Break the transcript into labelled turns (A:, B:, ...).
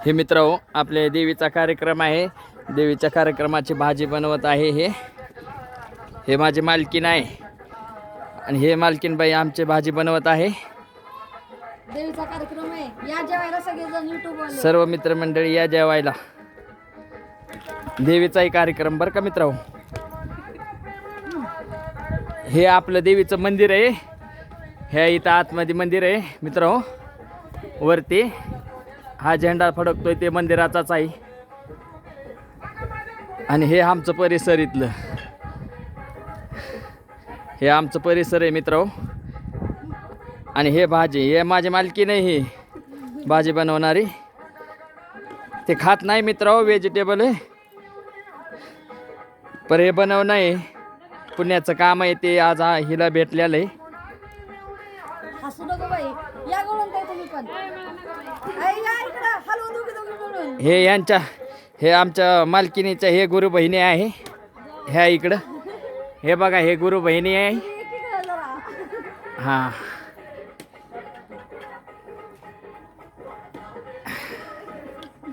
A: हे मित्रहो, आपल्या देवीचा कार्यक्रम आहे. देवीच्या कार्यक्रमाची भाजी बनवत आहे. हे माझी मालकीन आहे आणि हे मालकीनबाई आमची भाजी बनवत आहे.
B: देवीचा कार्यक्रम आहे, या जेवायला सगळेजण युट्यूबवर.
A: सर्व मित्रमंडळी या जेवायला. देवीचाही कार्यक्रम बरं का मित्रहो. हे आपलं देवीचं मंदिर आहे. ह्या इथं आतमध्ये मंदिर आहे मित्रहो. वरती हा झेंडा फडकतोय ते मंदिराचाच आहे. आणि हे आमचं परिसर इथलं. हे आमचं परिसर आहे मित्रहो. आणि हे भाजी, हे माझी मालकी नाही, ही भाजी बनवणारी. ते खात नाही मित्रहो, व्हेजिटेबल आहे. पर हे बनवणं आहे पुण्याचं काम आहे. ते आज हिला भेटलेलं आहे.
B: हसू नको बाई, या गोळून काय तुम्ही पण. आई या इकडं, हलवून दोघी गोळून.
A: हे आमच्या मालकिनीच्या हे गुरु बहिणी आहे. ह्या इकडं हे बघा, हे गुरु बहिणी आहे. हां.